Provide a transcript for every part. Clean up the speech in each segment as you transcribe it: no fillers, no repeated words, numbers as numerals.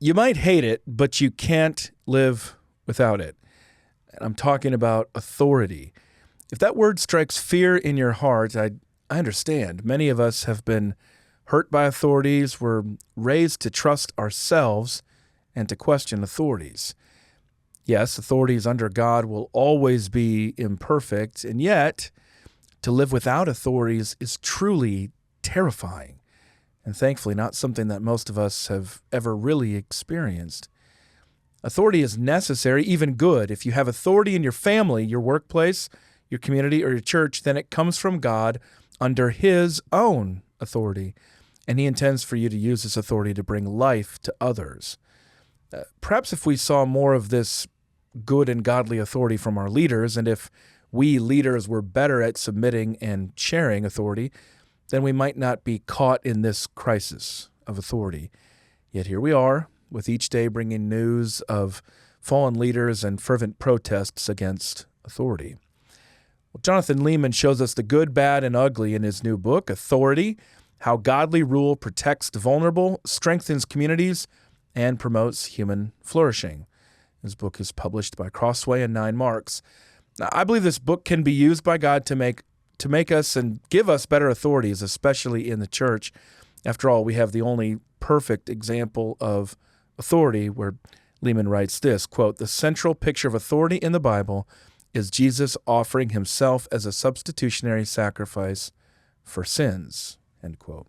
You might hate it, but you can't live without it. And I'm talking about authority. If that word strikes fear in your heart, I understand. Many of us have been hurt by authorities. We're raised to trust ourselves and to question authorities. Yes, authorities under God will always be imperfect, and yet to live without authorities is truly terrifying, and thankfully not something that most of us have ever really experienced. Authority is necessary, even good. If you have authority in your family, your workplace, your community, or your church, then it comes from God under His own authority, and He intends for you to use this authority to bring life to others. Perhaps if we saw more of this good and godly authority from our leaders, and if we leaders were better at submitting and sharing authority, then we might not be caught in this crisis of authority. Yet here we are, with each day bringing news of fallen leaders and fervent protests against authority. Well, Jonathan Leeman shows us the good, bad, and ugly in his new book, Authority: How Godly Rule Protects the Vulnerable, Strengthens Communities, and Promotes Human Flourishing. His book is published by Crossway and 9 Marks. Now, I believe this book can be used by God to make us and give us better authorities, especially in the church. After all, we have the only perfect example of authority, where Leeman writes this, quote, "The central picture of authority in the Bible is Jesus offering Himself as a substitutionary sacrifice for sins," end quote.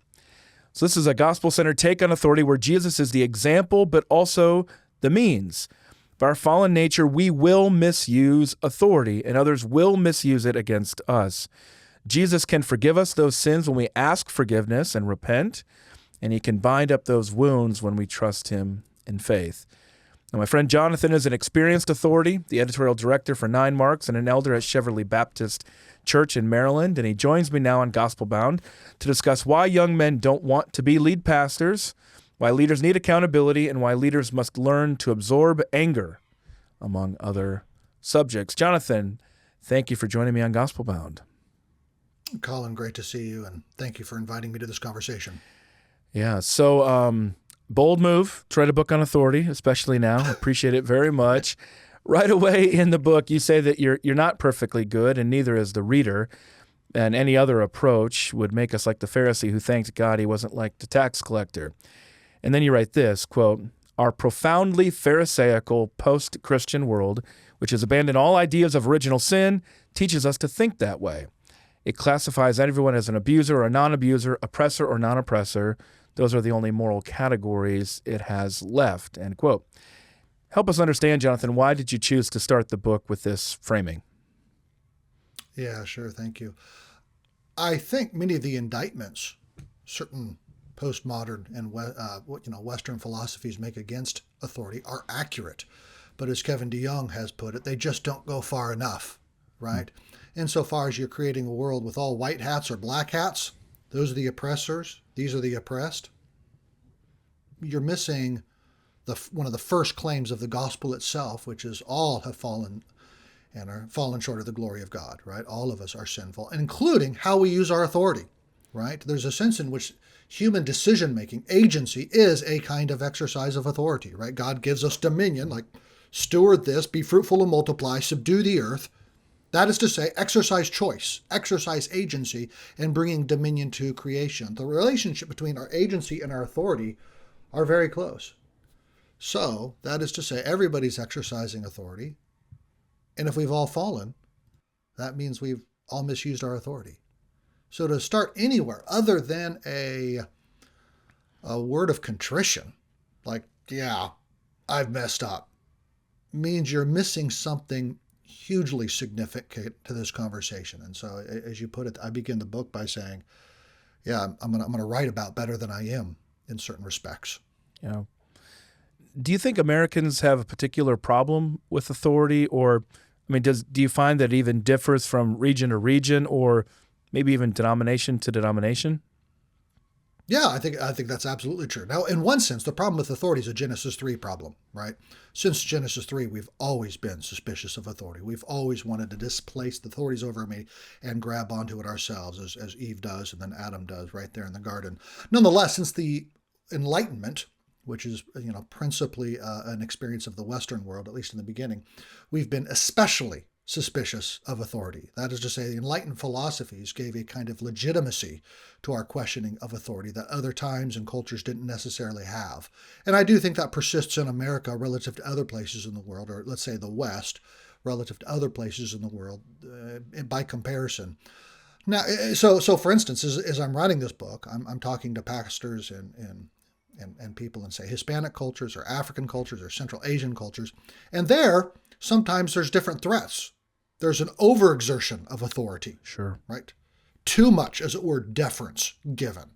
So this is a gospel-centered take on authority where Jesus is the example, but also the means. By our fallen nature, we will misuse authority, and others will misuse it against us. Jesus can forgive us those sins when we ask forgiveness and repent, and He can bind up those wounds when we trust Him in faith. Now, my friend Jonathan is an experienced authority, the editorial director for 9 Marks and an elder at Cheverly Baptist Church in Maryland, and he joins me now on Gospel Bound to discuss why young men don't want to be lead pastors, why leaders need accountability, and why leaders must learn to absorb anger, among other subjects. Jonathan, thank you for joining me on Gospel Bound. Collin, great to see you, and thank you for inviting me to this conversation. Yeah, so bold move to write a book on authority, especially now. Appreciate it very much. Right away in the book, you say that you're not perfectly good, and neither is the reader, and any other approach would make us like the Pharisee who thanked God he wasn't like the tax collector. And then you write this, quote, "Our profoundly Pharisaical post-Christian world, which has abandoned all ideas of original sin, teaches us to think that way. It classifies everyone as an abuser or a non-abuser, oppressor or non-oppressor. Those are the only moral categories it has left," end quote. Help us understand, Jonathan, why did you choose to start the book with this framing? Yeah, sure. Thank you. I think many of the indictments certain postmodern and Western philosophies make against authority are accurate. But as Kevin DeYoung has put it, they just don't go far enough, right? Insofar as you're creating a world with all white hats or black hats, those are the oppressors, these are the oppressed, you're missing one of the first claims of the gospel itself, which is all have fallen and are fallen short of the glory of God, right? All of us are sinful, including how we use our authority, right? There's a sense in which human decision-making, agency, is a kind of exercise of authority, right? God gives us dominion, like steward this, be fruitful and multiply, subdue the earth. That is to say, exercise choice, exercise agency, and bringing dominion to creation. The relationship between our agency and our authority are very close. So, that is to say, everybody's exercising authority. And if we've all fallen, that means we've all misused our authority. So to start anywhere other than a word of contrition, like, yeah, I've messed up, means you're missing something hugely significant to this conversation. And so, as you put it, I begin the book by saying, yeah, I'm gonna write about better than I am in certain respects. Yeah. Do you think Americans have a particular problem with authority, or, I mean, do you find that it even differs from region to region, or maybe even denomination to denomination? Yeah, I think that's absolutely true. Now, in one sense, the problem with authority is a Genesis 3 problem, right? Since Genesis 3, we've always been suspicious of authority. We've always wanted to displace the authorities over me and grab onto it ourselves, as Eve does and then Adam does right there in the garden. Nonetheless, since the Enlightenment, which is, principally an experience of the Western world, at least in the beginning, we've been especially suspicious of authority. That is to say, the enlightened philosophies gave a kind of legitimacy to our questioning of authority that other times and cultures didn't necessarily have. And I do think that persists in America relative to other places in the world, or let's say the West, relative to other places in the world by comparison. Now, so for instance, as I'm writing this book, I'm talking to pastors and people in, say, Hispanic cultures or African cultures or Central Asian cultures, and there, sometimes there's different threats. There's an overexertion of authority. Sure. Right? Too much, as it were, deference given.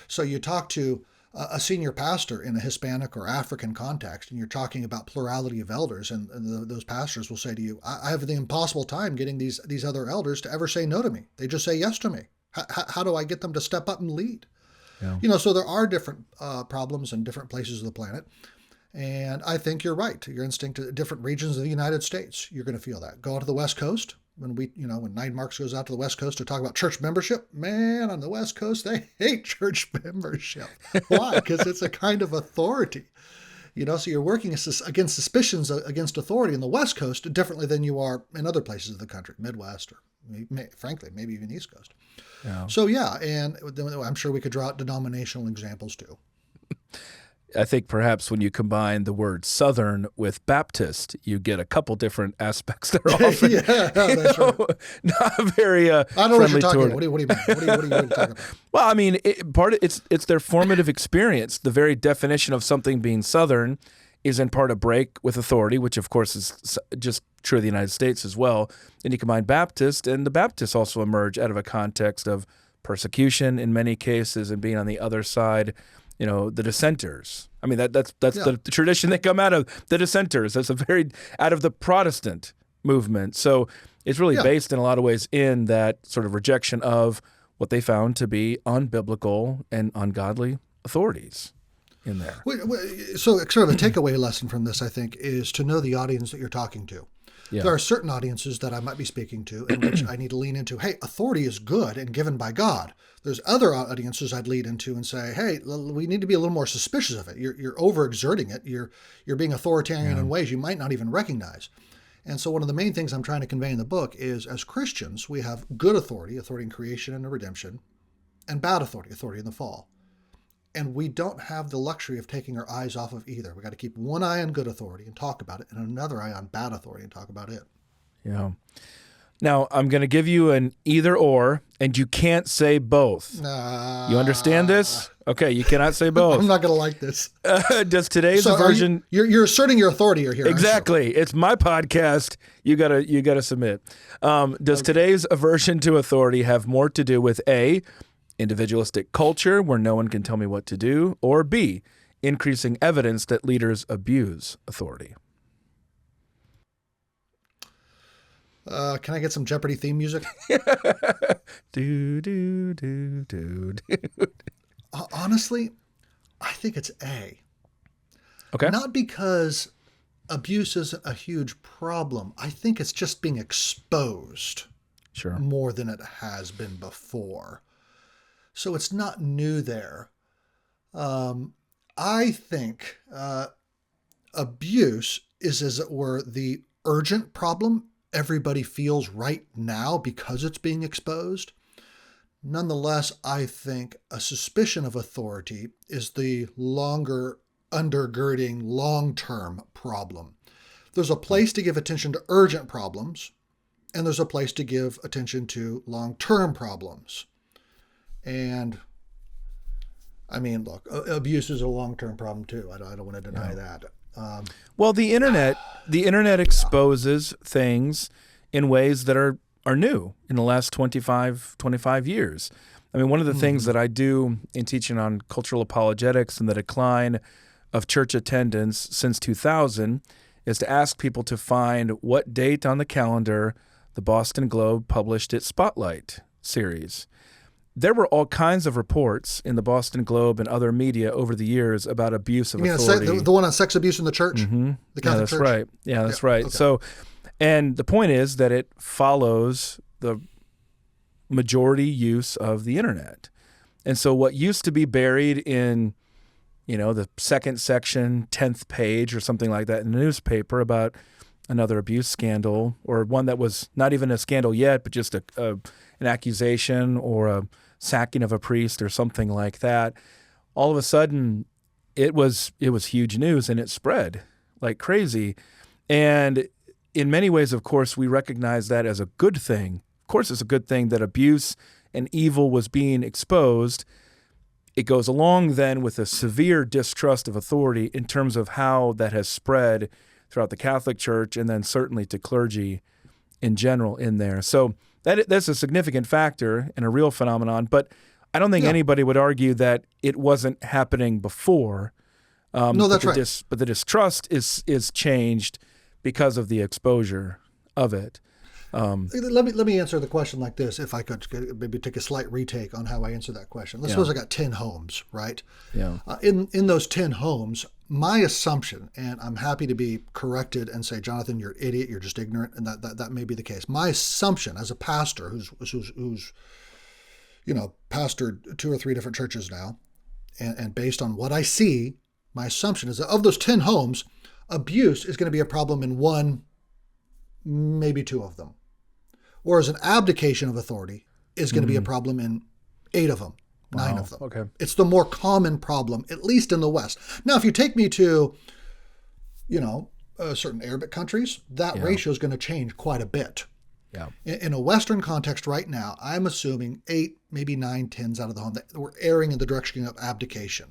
So you talk to a senior pastor in a Hispanic or African context, and you're talking about plurality of elders, and those pastors will say to you, I have the impossible time getting these other elders to ever say no to me. They just say yes to me. How do I get them to step up and lead? Yeah. So there are different problems in different places of the planet. And I think you're right. Your instinct to different regions of the United States, you're going to feel that. Go out to the West Coast. When Nine Marks goes out to the West Coast to talk about church membership, man, on the West Coast, they hate church membership. Why? Because it's a kind of authority. So you're working against suspicions against authority in the West Coast differently than you are in other places of the country, Midwest, or frankly, maybe even East Coast. Yeah. So yeah, and I'm sure we could draw out denominational examples too. I think perhaps when you combine the word Southern with Baptist, you get a couple different aspects that are often, that's right. Not very I don't know what you're talking about. What do you mean? What are you talking about? Well, I mean, it's their formative experience. The very definition of something being Southern is in part a break with authority, which of course is just true of the United States as well. And you combine Baptist, and the Baptists also emerge out of a context of persecution in many cases and being on the other side. The dissenters. I mean, that's the tradition they come out of, the dissenters. That's a very out of the Protestant movement. So it's really based in a lot of ways in that sort of rejection of what they found to be unbiblical and ungodly authorities in there. So sort of a takeaway lesson from this, I think, is to know the audience that you're talking to. Yeah. There are certain audiences that I might be speaking to in which I need to lean into, hey, authority is good and given by God. There's other audiences I'd lead into and say, hey, we need to be a little more suspicious of it. You're overexerting it. You're being authoritarian in ways you might not even recognize. And so one of the main things I'm trying to convey in the book is, as Christians, we have good authority in creation and redemption, and bad authority in the fall. And we don't have the luxury of taking our eyes off of either. We got to keep one eye on good authority and talk about it, and another eye on bad authority and talk about it. Yeah. Now, I'm going to give you an either or, and you can't say both. You understand this? Okay, you cannot say both. I'm not going to like this. Does today's version... You're asserting your authority here. Exactly. It's my podcast. You gotta submit. Does today's aversion to authority have more to do with A, individualistic culture where no one can tell me what to do, or B, increasing evidence that leaders abuse authority? Can I get some Jeopardy theme music? do, do, do, do, do. Honestly, I think it's A. Okay. Not because abuse is a huge problem. I think it's just being exposed more than it has been before. So it's not new there. I think abuse is, as it were, the urgent problem everybody feels right now because it's being exposed. Nonetheless, I think a suspicion of authority is the longer undergirding long-term problem. There's a place to give attention to urgent problems, and there's a place to give attention to long-term problems. And I mean, look, abuse is a long-term problem too. I don't want to deny that. Well, the internet exposes things in ways that are new in the last 25 years. I mean, one of the things that I do in teaching on cultural apologetics and the decline of church attendance since 2000 is to ask people to find what date on the calendar the Boston Globe published its Spotlight series. There were all kinds of reports in the Boston Globe and other media over the years about abuse of authority. The one on sex abuse in the church? Mm-hmm. The Catholic Church? Right. Yeah, that's right. Okay. So, and the point is that it follows the majority use of the internet. And so what used to be buried in the second section, 10th page or something like that in the newspaper about another abuse scandal, or one that was not even a scandal yet, but just an accusation or a sacking of a priest or something like that, all of a sudden it was huge news, and it spread like crazy. And in many ways, of course, we recognize that as a good thing. Of course, it's a good thing that abuse and evil was being exposed. It goes along then with a severe distrust of authority in terms of how that has spread throughout the Catholic Church, and then certainly to clergy in general in there. So that's a significant factor and a real phenomenon, but I don't think anybody would argue that it wasn't happening before. No, that's right. But the distrust is changed because of the exposure of it. Let me answer the question like this, if I could maybe take a slight retake on how I answer that question. Let's suppose I got 10 homes, right? Yeah. In those 10 homes, my assumption, and I'm happy to be corrected and say, Jonathan, you're an idiot, you're just ignorant, and that may be the case. My assumption as a pastor who's pastored 2 or 3 different churches now, and based on what I see, my assumption is that of those 10 homes, abuse is going to be a problem in 1, maybe 2 of them. Whereas an abdication of authority is going to be a problem in 8 of them, 9 of them. Okay. It's the more common problem, at least in the West. Now, if you take me to, certain Arabic countries, that ratio is going to change quite a bit. Yeah. In a Western context right now, I'm assuming 8, maybe 9, 10s out of the home that we're erring in the direction of abdication.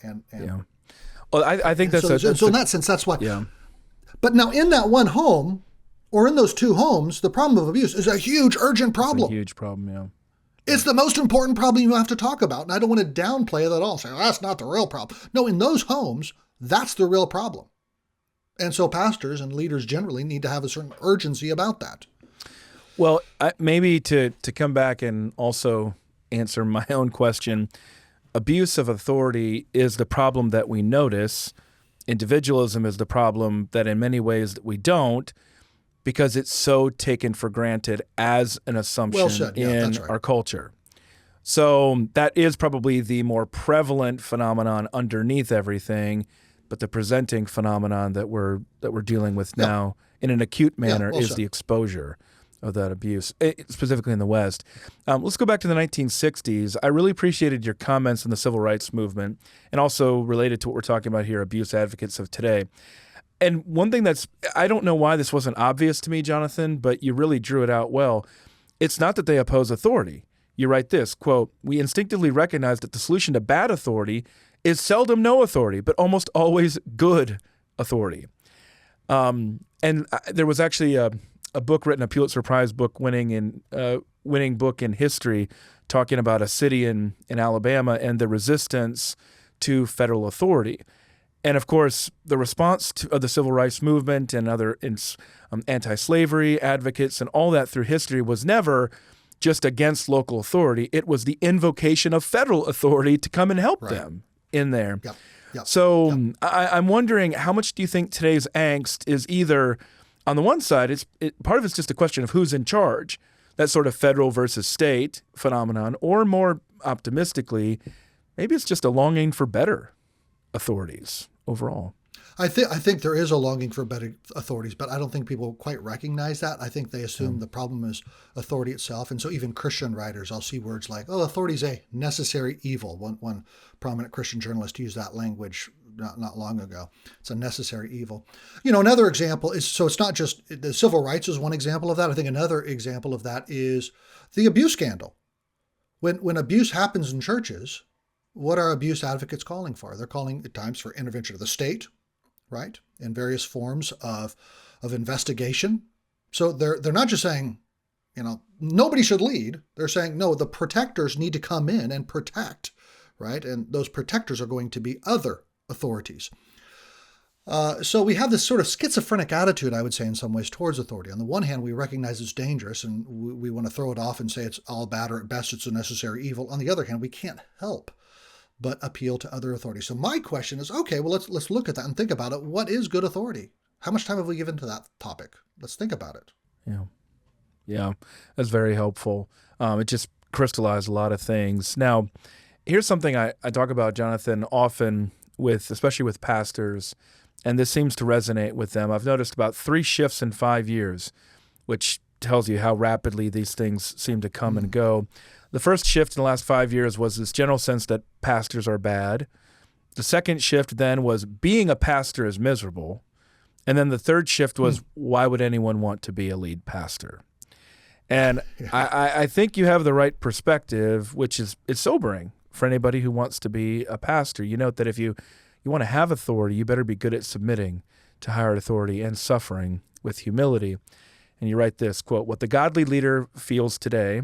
And Well, I think that's so in that sense, that's why. Yeah. But now in that one home, or in those 2 homes, the problem of abuse is a huge, urgent problem. It's a huge problem, yeah. It's the most important problem you have to talk about. And I don't want to downplay it at all, say, that's not the real problem. No, in those homes, that's the real problem. And so pastors and leaders generally need to have a certain urgency about that. Well, maybe to come back and also answer my own question, abuse of authority is the problem that we notice. Individualism is the problem that in many ways that we don't, because it's so taken for granted as an assumption in our culture. So that is probably the more prevalent phenomenon underneath everything, but the presenting phenomenon that we're dealing with now in an acute manner is the exposure of that abuse, specifically in the West. Let's go back to the 1960s. I really appreciated your comments on the civil rights movement, and also related to what we're talking about here, abuse advocates of today. And one thing I don't know why this wasn't obvious to me, Jonathan, but you really drew it out well. It's not that they oppose authority. You write this, quote, "We instinctively recognize that the solution to bad authority is seldom no authority, but almost always good authority." And there was actually a book written, a Pulitzer Prize book winning book in history, talking about a city in Alabama and the resistance to federal authority. And of course, the response of the civil rights movement and other anti-slavery advocates and all that through history was never just against local authority. It was the invocation of federal authority to come and help them in there. Yep. So I'm wondering, how much do you think today's angst is either, on the one side, part of it's just a question of who's in charge, that sort of federal versus state phenomenon, or more optimistically, maybe it's just a longing for better authorities overall. I think there is a longing for better authorities, but I don't think people quite recognize that. I think they assume the problem is authority itself. And so even Christian writers, I'll see words like, authority is a necessary evil. One prominent Christian journalist used that language not long ago. It's a necessary evil. Another example is, so it's not just, the civil rights is one example of that. I think another example of that is the abuse scandal. When abuse happens in churches, what are abuse advocates calling for? They're calling at times for intervention of the state, right? In various forms of investigation. So they're not just saying, nobody should lead. They're saying, no, the protectors need to come in and protect, right? And those protectors are going to be other authorities. So we have this sort of schizophrenic attitude, I would say, in some ways, towards authority. On the one hand, we recognize it's dangerous and we want to throw it off and say it's all bad, or at best it's a necessary evil. On the other hand, we can't help but appeal to other authorities. So my question is, okay, well, let's look at that and think about it. What is good authority? How much time have we given to that topic? Let's think about it. Yeah, that's very helpful. It just crystallized a lot of things. Now, Here's something I talk about, Jonathan, often especially with pastors, and this seems to resonate with them. I've noticed about 3 shifts in 5 years, which tells you how rapidly these things seem to come and go. The first shift in the last 5 years was this general sense that pastors are bad. The second shift then was being a pastor is miserable. And then the third shift was, why would anyone want to be a lead pastor? And I think you have the right perspective, which is it's sobering for anybody who wants to be a pastor. You note that if you want to have authority, you better be good at submitting to higher authority and suffering with humility. And you write this, quote, "What the godly leader feels today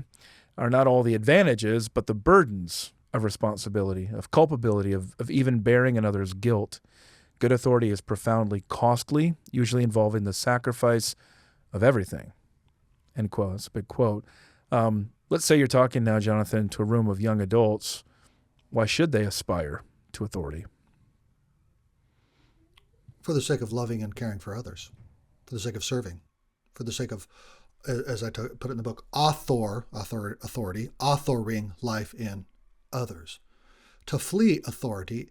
are not all the advantages, but the burdens of responsibility, of culpability, of even bearing another's guilt. Good authority is profoundly costly, usually involving the sacrifice of everything." End quote. That's a big quote. Let's say you're talking now, Jonathan, to a room of young adults. Why should they aspire to authority? For the sake of loving and caring for others, for the sake of serving, for the sake of, as I put it in the book, authority, authoring life in others. To flee authority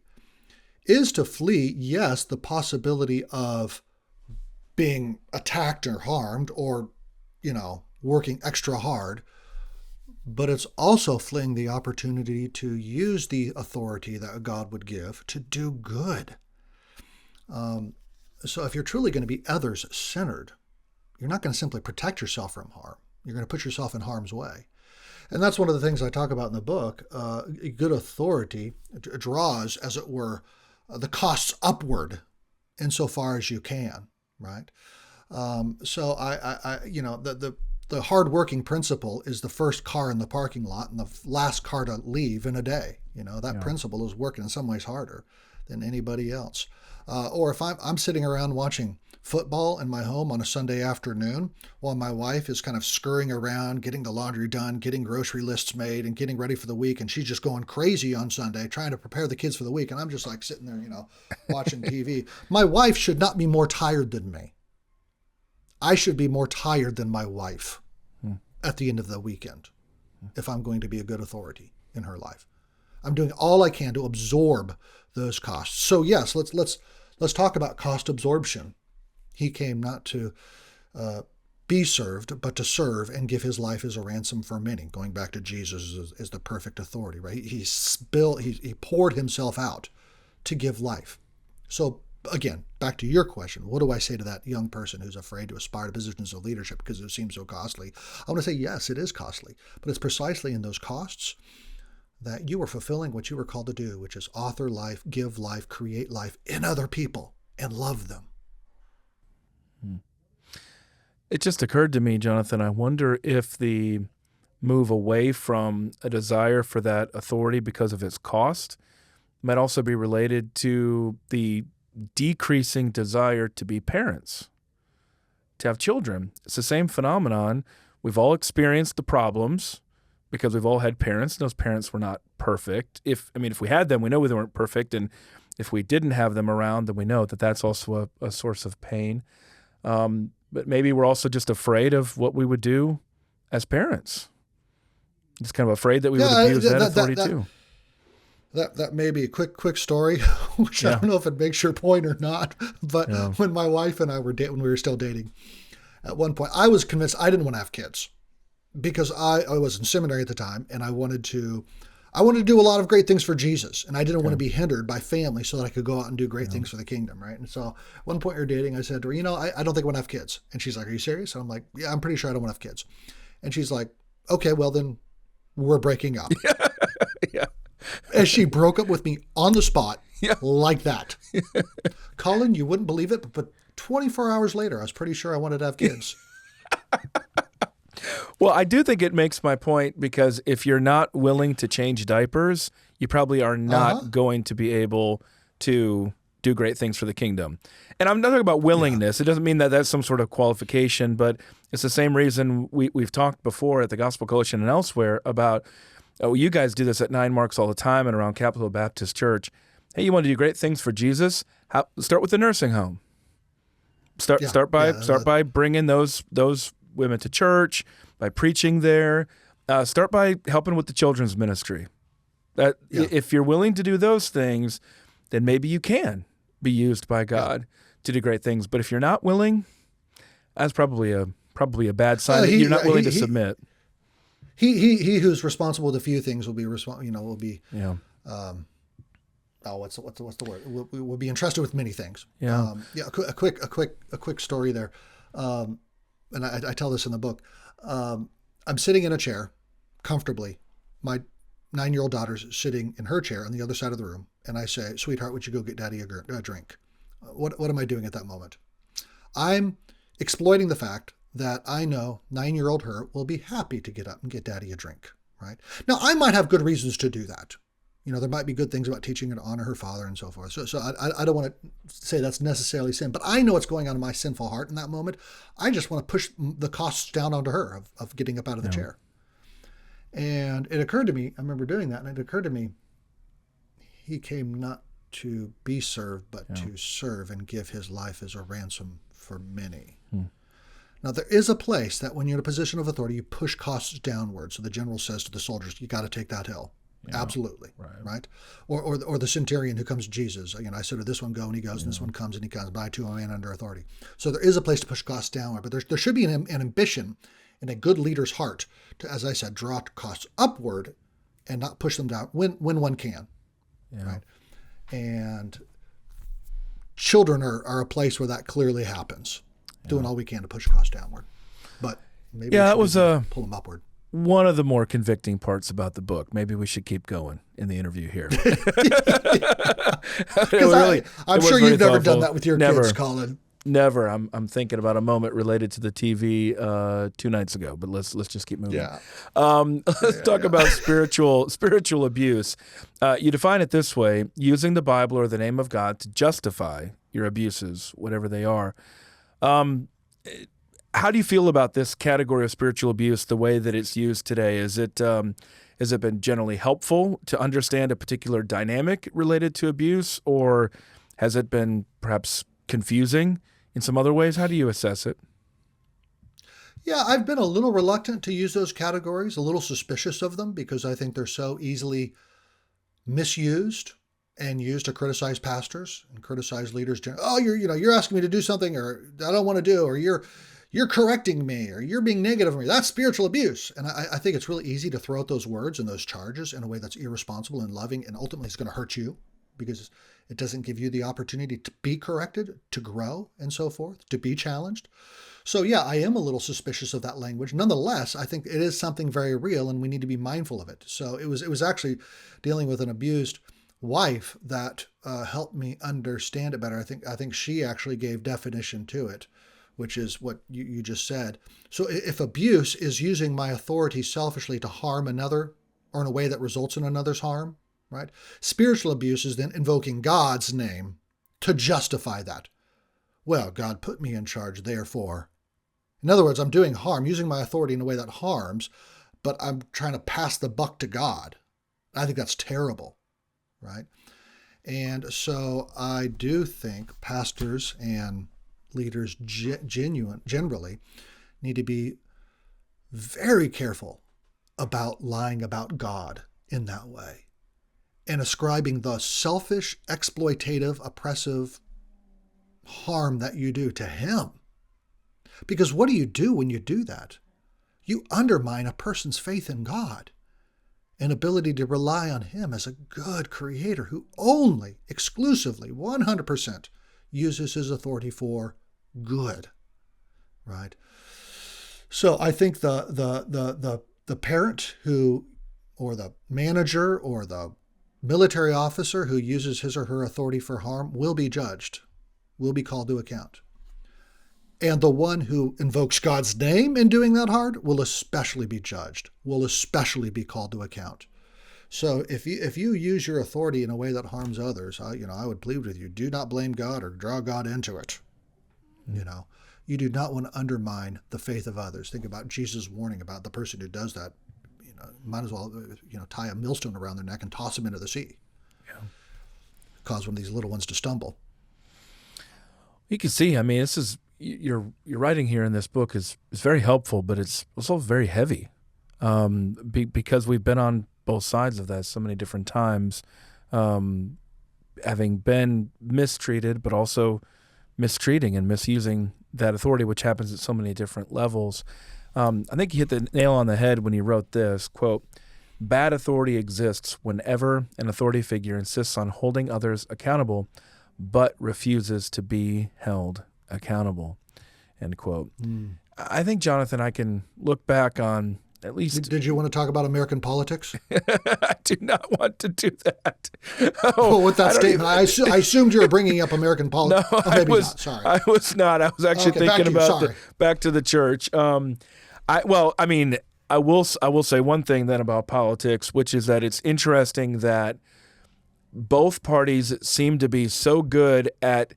is to flee, yes, the possibility of being attacked or harmed or, working extra hard, but it's also fleeing the opportunity to use the authority that God would give to do good. So if you're truly going to be others-centered, you're not going to simply protect yourself from harm. You're going to put yourself in harm's way. And that's one of the things I talk about in the book. Good authority draws, as it were, the costs upward insofar as you can, right? So the hard-working principle is the first car in the parking lot and the last car to leave in a day. That principle is working in some ways harder than anybody else. Or if I'm sitting around watching football in my home on a Sunday afternoon while my wife is kind of scurrying around, getting the laundry done, getting grocery lists made, and getting ready for the week, and she's just going crazy on Sunday trying to prepare the kids for the week, and I'm just like sitting there, watching TV. My wife should not be more tired than me. I should be more tired than my wife at the end of the weekend if I'm going to be a good authority in her life. I'm doing all I can to absorb those costs. So yes, let's talk about cost absorption. He came not to be served, but to serve and give his life as a ransom for many. Going back to Jesus as the perfect authority, right? He poured himself out to give life. So again, back to your question, what do I say to that young person who's afraid to aspire to positions of leadership because it seems so costly? I want to say, yes, it is costly, but it's precisely in those costs that you are fulfilling what you were called to do, which is author life, give life, create life in other people, and love them. It just occurred to me, Jonathan, I wonder if the move away from a desire for that authority because of its cost might also be related to the decreasing desire to be parents, to have children. It's the same phenomenon. We've all experienced the problems because we've all had parents. Those parents were not perfect. If we had them, we know they weren't perfect. And if we didn't have them around, then we know that that's also a source of pain. But maybe we're also just afraid of what we would do as parents. Just kind of afraid that we would abuse that authority too. That may be a quick story, which I don't know if it makes your point or not. But when my wife and I were when we were still dating, at one point I was convinced I didn't want to have kids because I was in seminary at the time, and I wanted to do a lot of great things for Jesus, and I didn't want to be hindered by family so that I could go out and do great things for the kingdom, right? And so at one point we were dating, I said to her, I don't think I want to have kids. And she's like, "Are you serious?" And I'm like, "Yeah, I'm pretty sure I don't want to have kids." And she's like, "Okay, well then we're breaking up." Yeah. And she broke up with me on the spot like that. Collin, you wouldn't believe it, but 24 hours later, I was pretty sure I wanted to have kids. Well, I do think it makes my point because if you're not willing to change diapers, you probably are not going to be able to do great things for the kingdom. And I'm not talking about willingness. It doesn't mean that that's some sort of qualification, but it's the same reason we've talked before at the Gospel Coalition and elsewhere about, you guys do this at 9 Marks all the time and around Capitol Baptist Church. Hey, you want to do great things for Jesus? Start with the nursing home. Start by bringing those women to church, by preaching there. Start by helping with the children's ministry. That Yeah. if you're willing to do those things, then maybe you can be used by God to do great things. But if you're not willing, that's probably a bad sign that you're not willing to submit. He who's responsible with a few things will be Yeah. What's the word? Will be entrusted with many things. Yeah. A quick story there, and I tell this in the book. I'm sitting in a chair, comfortably. My 9-year-old daughter's sitting in her chair on the other side of the room, and I say, "Sweetheart, would you go get Daddy a drink?" What am I doing at that moment? I'm exploiting the fact that I know 9-year-old her will be happy to get up and get Daddy a drink. Right now, I might have good reasons to do that. There might be good things about teaching her to honor her father and so forth. So I don't want to say that's necessarily sin, but I know what's going on in my sinful heart in that moment. I just want to push the costs down onto her of getting up out of the chair. And it occurred to me, I remember doing that, and it occurred to me, he came not to be served, but to serve and give his life as a ransom for many. Now, there is a place that when you're in a position of authority, you push costs downward. So the general says to the soldiers, you got to take that hill. Yeah. Absolutely. Right. Or the centurion who comes to Jesus. I said, this one go, and he goes, and this one comes, and he comes. But I too am a man under authority. So there is a place to push costs downward. But there should be an ambition in a good leader's heart to, as I said, draw costs upward and not push them down when one can. Yeah. Right. And children are a place where that clearly happens. Doing all we can to push costs downward. But maybe that was pull them upward. One of the more convicting parts about the book. Maybe we should keep going in the interview here. I'm sure you've never done that with your kids, Collin. Never. I'm thinking about a moment related to the TV 2 nights ago, but let's just keep moving. Yeah. Let's talk about spiritual abuse. You define it this way: using the Bible or the name of God to justify your abuses, whatever they are. How do you feel about this category of spiritual abuse, the way that it's used today? Has it been generally helpful to understand a particular dynamic related to abuse, or has it been perhaps confusing in some other ways? How do you assess it? Yeah, I've been a little reluctant to use those categories, a little suspicious of them, because I think they're so easily misused and used to criticize pastors and criticize leaders. Oh, you're asking me to do something, or I don't want to do, or you're correcting me, or you're being negative of me. That's spiritual abuse. And I think it's really easy to throw out those words and those charges in a way that's irresponsible and loving, and ultimately it's going to hurt you because it doesn't give you the opportunity to be corrected, to grow, and so forth, to be challenged. So yeah, I am a little suspicious of that language. Nonetheless, I think it is something very real, and we need to be mindful of it. So it was actually dealing with an abused wife that helped me understand it better. I think she actually gave definition to it, which is what you just said. So if abuse is using my authority selfishly to harm another, or in a way that results in another's harm, right? Spiritual abuse is then invoking God's name to justify that. Well, God put me in charge, therefore. In other words, I'm doing harm, using my authority in a way that harms, but I'm trying to pass the buck to God. I think that's terrible, right? And so I do think pastors and leaders generally need to be very careful about lying about God in that way and ascribing the selfish, exploitative, oppressive harm that you do to Him. Because what do you do when you do that? You undermine a person's faith in God and ability to rely on Him as a good creator who only, exclusively, 100% uses His authority for good, right? So I think the parent who, or the manager, or the military officer who uses his or her authority for harm will be judged, will be called to account. And the one who invokes God's name in doing that harm will especially be judged, will especially be called to account. So if you use your authority in a way that harms others, I would plead with you, do not blame God or draw God into it. You do not want to undermine the faith of others. Think about Jesus' warning about the person who does that. Might as well, tie a millstone around their neck and toss them into the sea. Yeah. Cause one of these little ones to stumble. You can see, this is, your writing here in this book is very helpful, but it's also very heavy, because we've been on both sides of that so many different times, having been mistreated, but also mistreating and misusing that authority, which happens at so many different levels. I think you hit the nail on the head when you wrote this, quote, "Bad authority exists whenever an authority figure insists on holding others accountable, but refuses to be held accountable," end quote. I think, Jonathan, I can look back on at least... Did you want to talk about American politics? I do not want to do that. Oh, with that statement, I assumed you were bringing up American politics. No, maybe not. Sorry. I was not. I was actually thinking about back to the church. I will say one thing then about politics, which is that it's interesting that both parties seem to be so good at,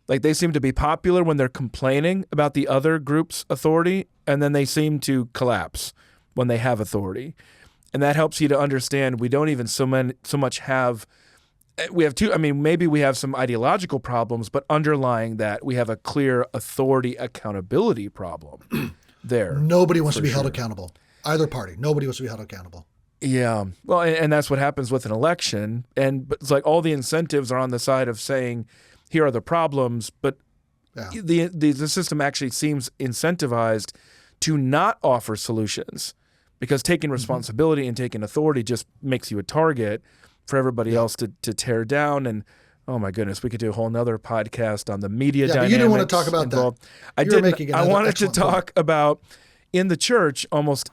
like, they seem to be popular when they're complaining about the other group's authority, and then they seem to collapse when they have authority. And that helps you to understand we don't even so much have, we have two, maybe we have some ideological problems, but underlying that we have a clear authority accountability problem there. Nobody wants to be held accountable. Either party. Nobody wants to be held accountable. Yeah. Well, and that's what happens with an election. But it's like all the incentives are on the side of saying, here are the problems, but the system actually seems incentivized to not offer solutions, because taking responsibility and taking authority just makes you a target for everybody else to tear down. And oh my goodness, we could do a whole nother podcast on the media dynamics. But you didn't want to talk about involved. that. I wanted to talk about, in the church, almost,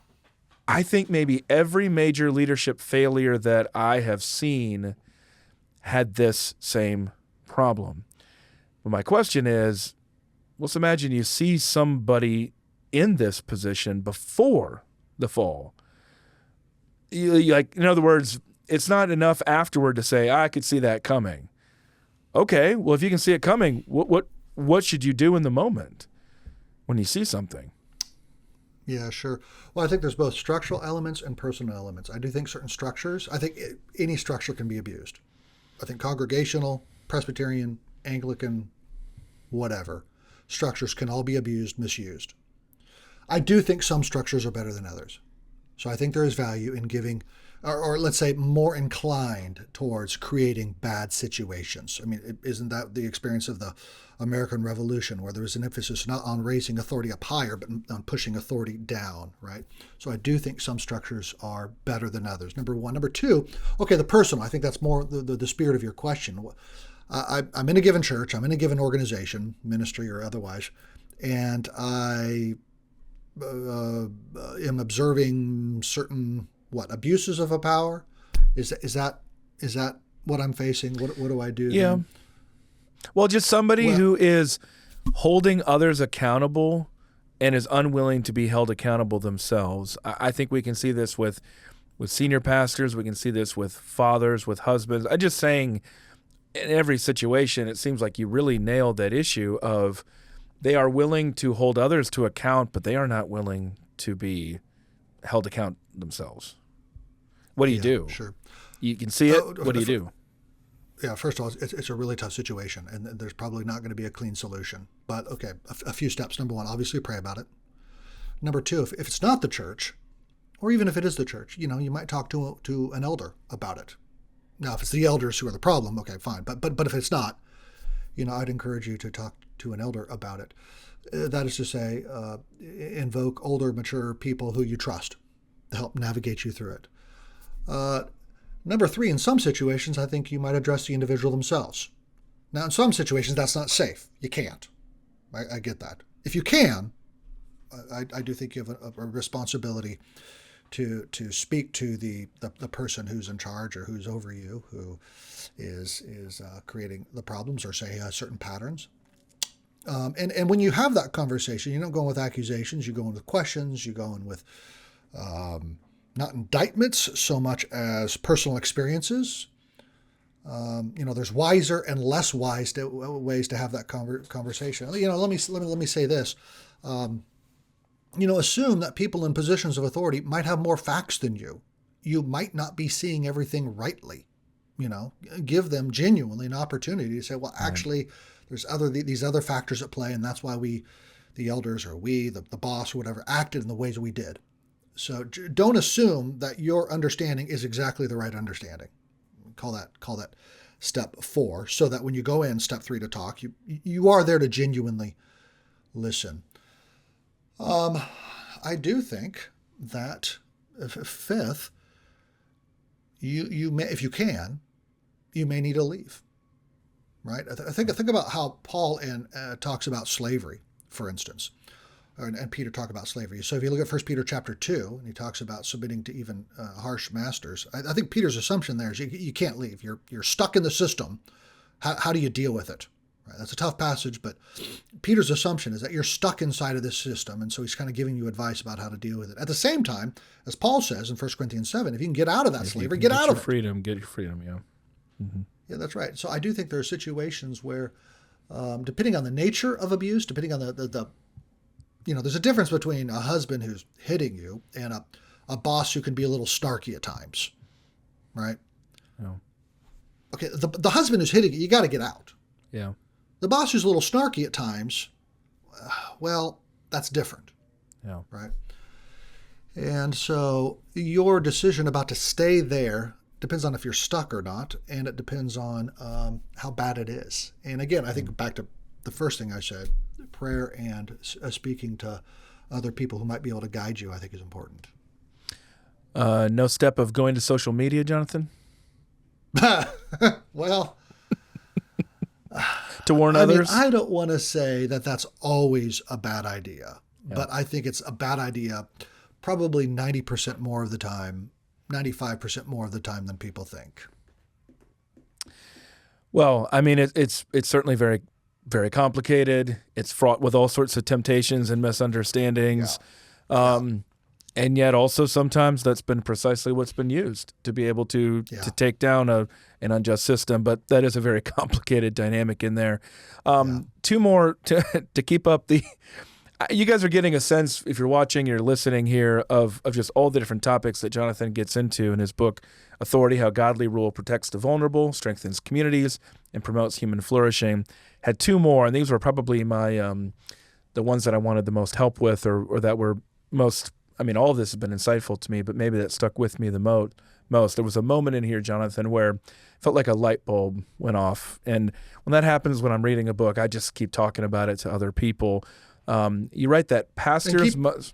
I think maybe every major leadership failure that I have seen had this same problem. But my question is, let's imagine you see somebody in this position before the fall. In other words, it's not enough afterward to say, I could see that coming. Okay, well, if you can see it coming, what should you do in the moment when you see something? Yeah, sure. Well, I think there's both structural elements and personal elements. I do think certain structures, any structure can be abused. I think congregational, Presbyterian, Anglican, whatever, structures can all be abused, misused. I do think some structures are better than others. So I think there is value in giving, or let's say more inclined towards creating bad situations. Isn't that the experience of the American Revolution, where there was an emphasis not on raising authority up higher, but on pushing authority down, right? So I do think some structures are better than others, number one. Number two, okay, the personal. I think that's more the spirit of your question. I'm in a given church, I'm in a given organization, ministry or otherwise, and I am observing certain abuses of a power. Is that what I'm facing? What do I do? Yeah. Then? Well, just somebody who is holding others accountable and is unwilling to be held accountable themselves. I think we can see this with senior pastors. We can see this with fathers, with husbands. I'm just saying, in every situation, it seems like you really nailed that issue of they are willing to hold others to account, but they are not willing to be held account themselves. What do you do? Sure. You can see it. What do you do? Yeah, first of all, it's a really tough situation, and there's probably not going to be a clean solution. But okay, a few steps. Number one, obviously pray about it. Number two, if it's not the church, or even if it is the church, you might talk to an elder about it. Now, if it's the elders who are the problem, okay, fine. But if it's not, I'd encourage you to talk to an elder about it. That is to say, invoke older, mature people who you trust to help navigate you through it. Number three, in some situations, I think you might address the individual themselves. Now, in some situations, that's not safe. You can't. I get that. If you can, I do think you have a responsibility to speak to the person who's in charge or who's over you, who is creating the problems, or say certain patterns. And when you have that conversation, you don't go in with accusations, you go in with questions, you go in with not indictments so much as personal experiences. There's wiser and less wise ways to have that conversation. Let me say this. Assume that people in positions of authority might have more facts than you. You might not be seeing everything rightly. Give them genuinely an opportunity to say, well, actually, there's these other factors at play, and that's why the elders or the boss or whatever, acted in the ways we did. So don't assume that your understanding is exactly the right understanding. Call that step 4, so that when you go in step 3 to talk, you are there to genuinely listen. I do think that fifth, you may, if you can, you may need to leave. Right? I think about how Paul talks about slavery, for instance, and Peter talk about slavery. So if you look at 1 Peter chapter 2, and he talks about submitting to even harsh masters, I think Peter's assumption there is you can't leave. You're stuck in the system. How do you deal with it? Right? That's a tough passage, but Peter's assumption is that you're stuck inside of this system, and so he's kind of giving you advice about how to deal with it. At the same time, as Paul says in 1 Corinthians 7, if you can get out of that slavery, get out of it. Get your freedom, yeah. Mm-hmm. Yeah, that's right. So I do think there are situations where, depending on the nature of abuse, depending on the there's a difference between a husband who's hitting you and a boss who can be a little snarky at times, right? Yeah. Okay, the husband who's hitting you, you got to get out. Yeah. The boss who's a little snarky at times, well, that's different. Yeah. Right? And so your decision about to stay there depends on if you're stuck or not, and it depends on how bad it is. And again, I think back to the first thing I said, prayer and speaking to other people who might be able to guide you, I think is important. No step of going to social media, Jonathan? Well, to warn others? I don't want to say that that's always a bad idea, but I think it's a bad idea probably 90% more of the time, 95% more of the time than people think. Well, I mean, it's certainly very, very complicated. It's fraught with all sorts of temptations and misunderstandings. Yeah. And yet also sometimes that's been precisely what's been used to be able to take down an unjust system. But that is a very complicated dynamic in there. Two more to keep up the... You guys are getting a sense, if you're watching, you're listening here, of just all the different topics that Jonathan gets into in his book, Authority, How Godly Rule Protects the Vulnerable, Strengthens Communities, and Promotes Human Flourishing. Had 2 more, and these were probably my the ones that I wanted the most help with, or that were most... I mean, all of this has been insightful to me, but maybe that stuck with me the most. There was a moment in here, Jonathan, where it felt like a light bulb went off. And when that happens when I'm reading a book, I just keep talking about it to other people. You write that pastors must...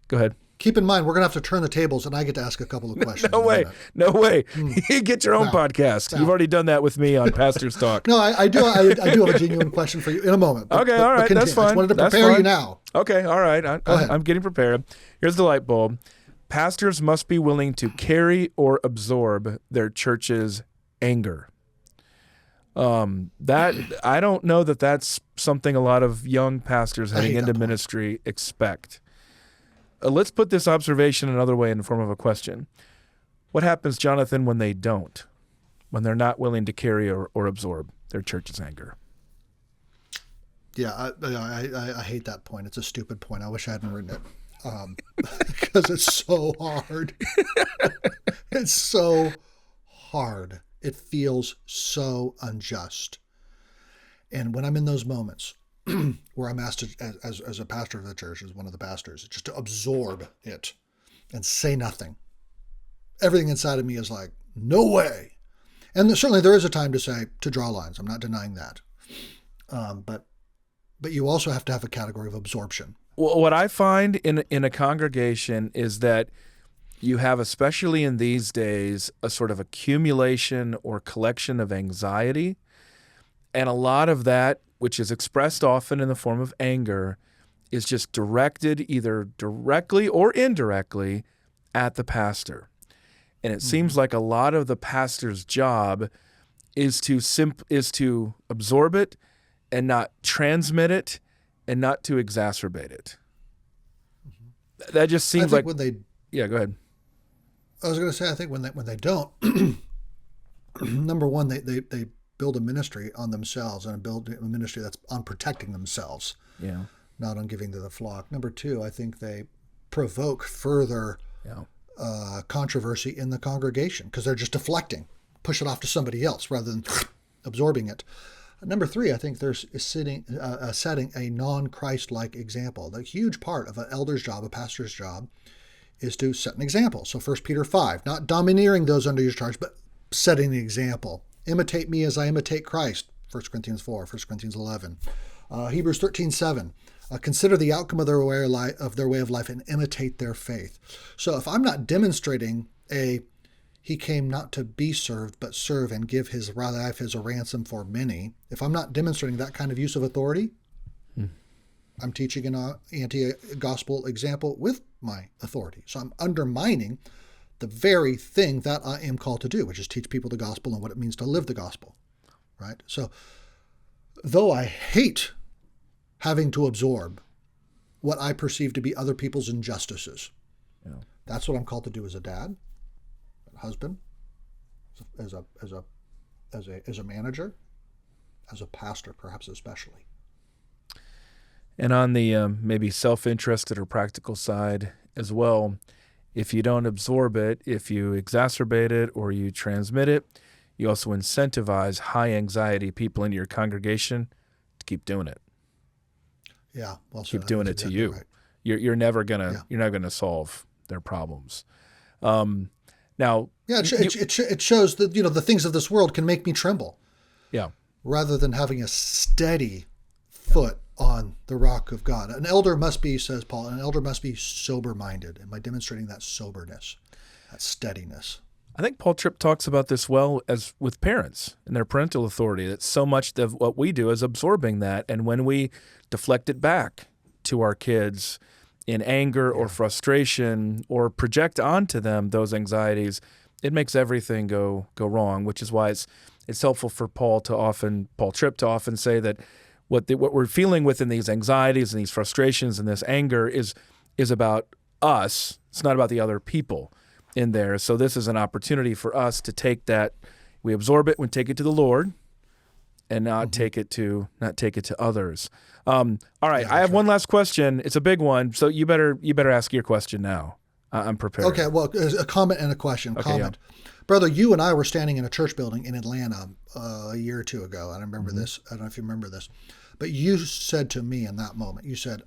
Go ahead. Keep in mind, we're going to have to turn the tables, and I get to ask a couple of questions. No way. You get your own podcast. You've already done that with me on Pastor's Talk. No, I do have a genuine question for you in a moment. All right, that's fine. I just wanted to prepare you now. Okay, all right. I'm getting prepared. Here's the light bulb. Pastors must be willing to carry or absorb their church's anger. That I don't know that that's something a lot of young pastors heading into ministry expect. Let's put this observation another way in the form of a question. What happens, Jonathan, when they don't? When they're not willing to carry or absorb their church's anger? Yeah, I hate that point. It's a stupid point. I wish I hadn't written it because it's so hard. It's so hard. It feels so unjust. And when I'm in those moments where I'm asked to, as a pastor of the church, as one of the pastors, just to absorb it and say nothing. Everything inside of me is like, no way. And certainly there is a time to draw lines. I'm not denying that. But you also have to have a category of absorption. Well, what I find in a congregation is that you have, especially in these days, a sort of accumulation or collection of anxiety. And a lot of that, which is expressed often in the form of anger, is just directed either directly or indirectly at the pastor. And it seems like a lot of the pastor's job is to absorb it and not transmit it and not to exacerbate it. That just seems like... Yeah, go ahead. I was going to say, I think when they don't, number one, they build a ministry on themselves and build a ministry that's on protecting themselves, not on giving to the flock. Number two, I think they provoke further controversy in the congregation because they're just deflecting, push it off to somebody else rather than absorbing it. Number three, I think there's setting a non-Christ-like example. The huge part of an elder's job, a pastor's job, is to set an example. So 1 Peter 5, not domineering those under your charge, but setting the example. Imitate me as I imitate Christ, 1 Corinthians 4, 1 Corinthians 11. Hebrews 13:7. Consider the outcome of their way of life and imitate their faith. So if I'm not demonstrating he came not to be served, but serve and give his life as a ransom for many, if I'm not demonstrating that kind of use of authority, I'm teaching an anti-gospel example with my authority. So I'm undermining the very thing that I am called to do, which is teach people the gospel and what it means to live the gospel, right? So though I hate having to absorb what I perceive to be other people's injustices, that's what I'm called to do as a dad, a husband, as a manager, as a pastor, perhaps especially. And on the maybe self-interested or practical side as well, if you don't absorb it, if you exacerbate it or you transmit it, you also incentivize high anxiety people in your congregation to keep doing it. Yeah, well, keep doing it to you. Right. You're never gonna solve their problems. Now, it shows that the things of this world can make me tremble. Yeah, rather than having a steady foot on the rock of God. An elder must be, says Paul, an elder must be sober-minded. Am I demonstrating that soberness, that steadiness? I think Paul Tripp talks about this well as with parents and their parental authority. That so much of what we do is absorbing that, and when we deflect it back to our kids in anger or frustration or project onto them those anxieties, it makes everything go wrong, which is why it's helpful for Paul Tripp to often say that what we're feeling within these anxieties and these frustrations and this anger is about us. It's not about the other people in there. So this is an opportunity for us to take that, we absorb it, we take it to the Lord, and not take it to others. All right, I have one last question. It's a big one, so you better ask your question now. I'm prepared. Okay, well, a comment and a question. Okay, comment. Yeah. Brother, you and I were standing in a church building in Atlanta a year or two ago. I remember this. I don't know if you remember this. But you said to me in that moment, you said,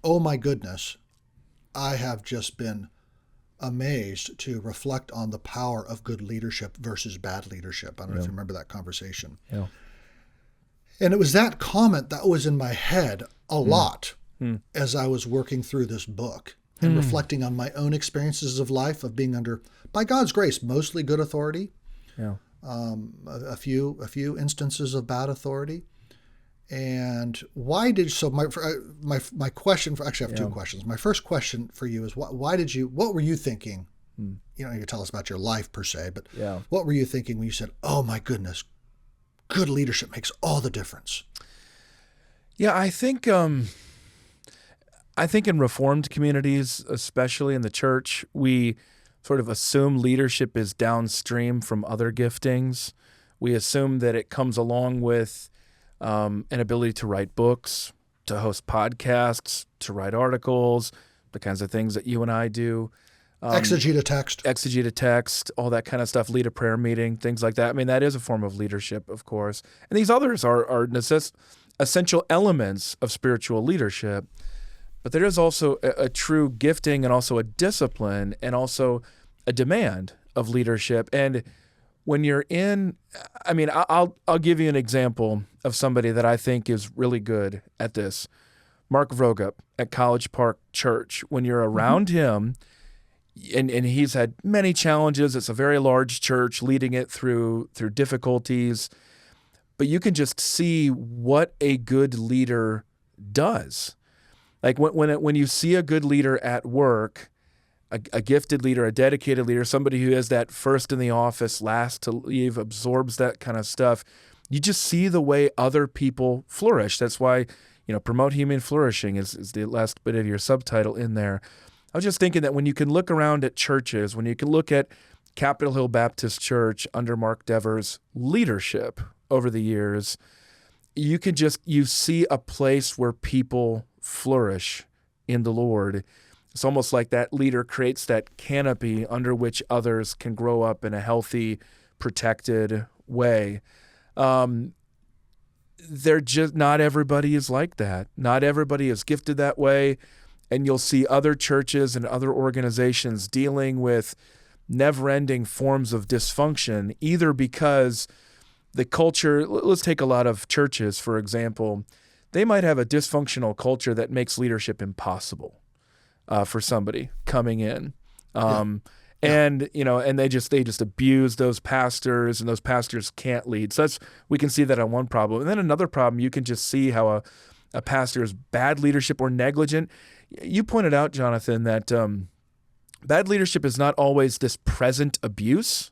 "Oh my goodness, I have just been amazed to reflect on the power of good leadership versus bad leadership." I don't know if you remember that conversation. Yeah. And it was that comment that was in my head a lot as I was working through this book and reflecting on my own experiences of life of being under, by God's grace, mostly good authority. Yeah. A few instances of bad authority. And why did my question for, actually I have two questions. My first question for you is what were you thinking? You know, you tell us about your life per se, but what were you thinking when you said, "Oh my goodness, good leadership makes all the difference"? Yeah, I think in Reformed communities, especially in the church, we sort of assume leadership is downstream from other giftings. We assume that it comes along with an ability to write books, to host podcasts, to write articles, the kinds of things that you and I do. Exegete a text, all that kind of stuff, lead a prayer meeting, things like that. I mean, that is a form of leadership, of course. And these others are essential elements of spiritual leadership. But there is also a true gifting and also a discipline and also a demand of leadership. And when you're I'll give you an example of somebody that I think is really good at this. Mark Vroegop at College Park Church. When you're around him, and he's had many challenges. It's a very large church, leading it through difficulties. But you can just see what a good leader does. Like when you see a good leader at work, a gifted leader, a dedicated leader, somebody who is that first in the office, last to leave, absorbs that kind of stuff, you just see the way other people flourish. That's why, Promote Human Flourishing is the last bit of your subtitle in there. I was just thinking that when you can look around at churches, when you can look at Capitol Hill Baptist Church under Mark Dever's leadership over the years, you see a place where people flourish in the Lord. It's almost like that leader creates that canopy under which others can grow up in a healthy, protected way. They're just, not everybody is like that. Not everybody is gifted that way. and you'll see other churches and other organizations dealing with never-ending forms of dysfunction, either because the culture, let's take a lot of churches, for example, they might have a dysfunctional culture that makes leadership impossible for somebody coming in. And and they just abuse those pastors, and those pastors can't lead. So we can see that on one problem. And then another problem, you can just see how a pastor is bad leadership or negligent. You pointed out, Jonathan, that bad leadership is not always this present abuse.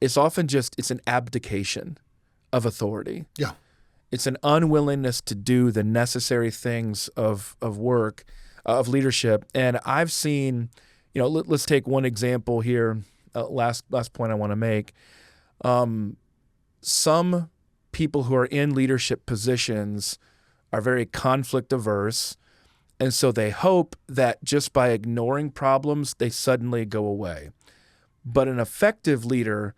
It's often it's an abdication of authority. Yeah. It's an unwillingness to do the necessary things of work, of leadership. And I've seen, let's take one example here. Last point I want to make. Some people who are in leadership positions are very conflict averse, and so they hope that just by ignoring problems, they suddenly go away. But an effective leader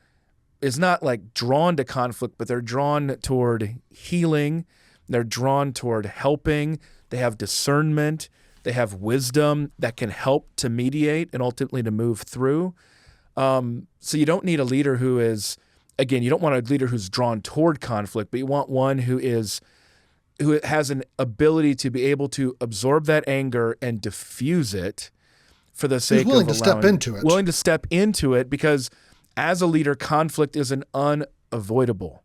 is not like drawn to conflict, but they're drawn toward healing. They're drawn toward helping. They have discernment. They have wisdom that can help to mediate and ultimately to move through. So you don't need a leader who is, again, you don't want a leader who's drawn toward conflict, but you want one who has an ability to be able to absorb that anger and diffuse it for the sake of willing to step into it. Willing to step into it, because as a leader, conflict is an unavoidable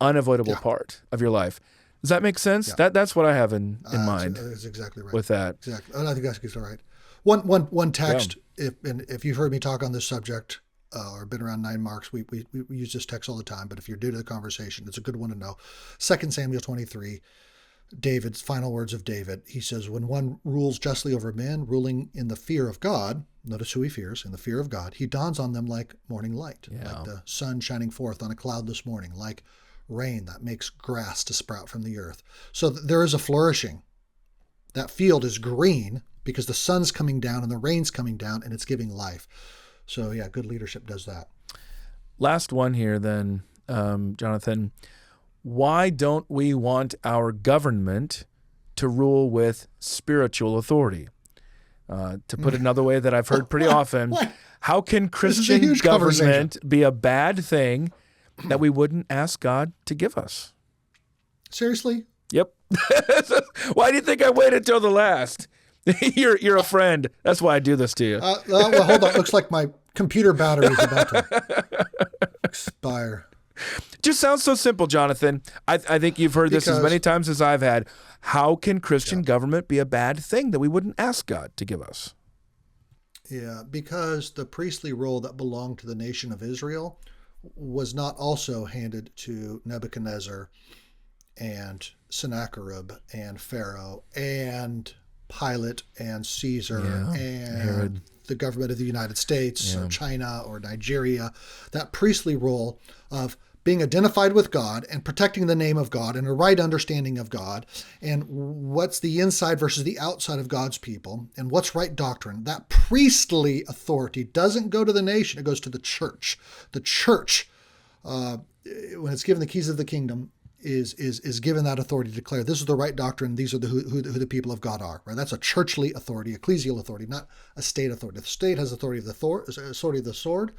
part of your life. Does that make sense? Yeah. That's what I have in mind. That's exactly right. With that. Exactly. I think that's all right. One text, if you've heard me talk on this subject or been around 9 Marks, we use this text all the time, but if you're new to the conversation, it's a good one to know. 2 Samuel 23, David's final words of David. He says, when one rules justly over men, ruling in the fear of God, notice who he fears, in the fear of God, he dawns on them like morning light, like the sun shining forth on a cloudless morning, like rain that makes grass to sprout from the earth. So there is a flourishing. That field is green because the sun's coming down and the rain's coming down, and it's giving life. So yeah, good leadership does that. Last one here then, Jonathan. Why don't we want our government to rule with spiritual authority? To put it another way that I've heard pretty often, how can Christian government be a bad thing that we wouldn't ask God to give us? Seriously? Yep. Why do you think I waited till the last? You're a friend. That's why I do this to you. Well, hold on. Looks like my computer battery is about to expire. Just sounds so simple, Jonathan. I think you've heard this as many times as I've had. How can Christian government be a bad thing that we wouldn't ask God to give us? Yeah, because the priestly role that belonged to the nation of Israel was not also handed to Nebuchadnezzar and Sennacherib and Pharaoh and Pilate and Caesar and Herod. The government of the United States or China or Nigeria. That priestly role of being identified with God and protecting the name of God and a right understanding of God and what's the inside versus the outside of God's people and what's right doctrine. That priestly authority doesn't go to the nation, it goes to the church. The church, when it's given the keys of the kingdom, is given that authority to declare this is the right doctrine, these are who the people of God are. Right? That's a churchly authority, ecclesial authority, not a state authority. The state has authority of the sword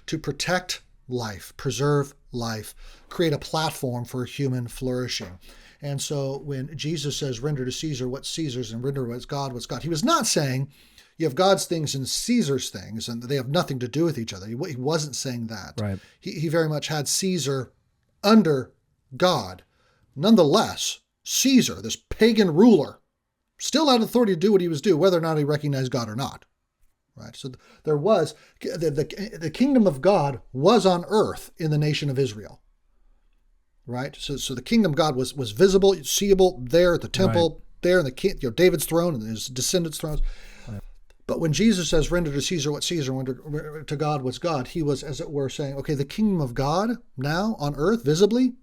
to protect life, preserve life, create a platform for human flourishing. And so when Jesus says, render to Caesar what's Caesar's and render what's God, he was not saying you have God's things and Caesar's things and they have nothing to do with each other. He wasn't saying that. Right. He very much had Caesar under God. Nonetheless, Caesar, this pagan ruler, still had authority to do what he was doing, whether or not he recognized God or not. Right. So there was the kingdom of God was on earth in the nation of Israel. Right. So the kingdom of God was visible, seeable there at the temple, there in the David's throne and his descendants' thrones. Right. But when Jesus says, render to Caesar what Caesar, render to God what's God, he was, as it were, saying, okay, the kingdom of God now on earth visibly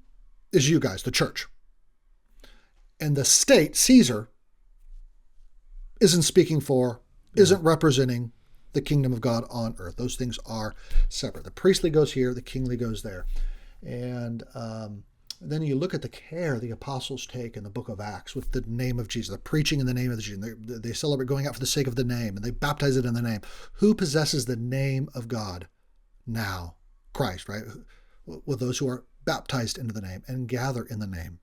is you guys, the church. And the state, Caesar, isn't speaking for, isn't representing the kingdom of God on earth. Those things are separate. The priestly goes here, the kingly goes there. And then you look at the care the apostles take in the book of Acts with the name of Jesus, the preaching in the name of Jesus. They celebrate going out for the sake of the name, and they baptize it in the name. Who possesses the name of God now? Christ, right? With those who are baptized into the name and gather in the name.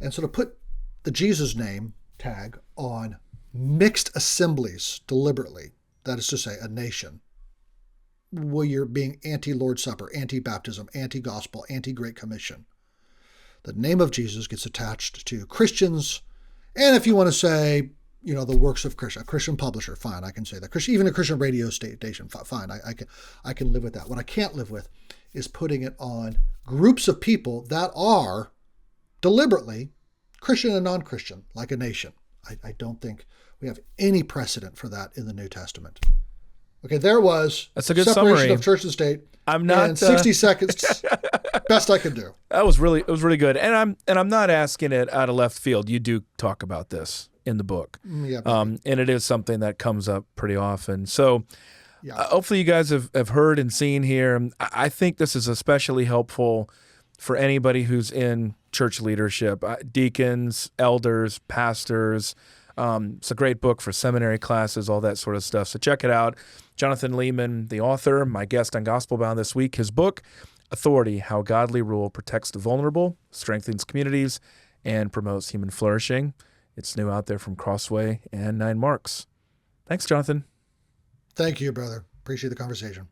And so to put the Jesus name tag on mixed assemblies deliberately, that is to say, a nation, where you're being anti-Lord's Supper, anti-baptism, anti-gospel, anti-Great Commission. The name of Jesus gets attached to Christians, and if you want to say, the works of Christian, a Christian publisher, fine, I can say that. Even a Christian radio station, fine, I can live with that. What I can't live with is putting it on groups of people that are deliberately Christian and non-Christian, like a nation. I don't think we have any precedent for that in the New Testament. Okay, there was that's a good separation summary of church and state. I'm not in 60 seconds. Best I could do. It was really good, and I'm not asking it out of left field. You do talk about this in the book, Yeah, and it is something that comes up pretty often. So, yeah. Hopefully, you guys have heard and seen here. I think this is especially helpful for anybody who's in church leadership, deacons, elders, pastors. It's a great book for seminary classes, all that sort of stuff. So check it out. Jonathan Leeman, the author, my guest on Gospel Bound this week, his book, Authority, How Godly Rule Protects the Vulnerable, Strengthens Communities, and Promotes Human Flourishing. It's new out there from Crossway and 9 Marks. Thanks, Jonathan. Thank you, brother. Appreciate the conversation.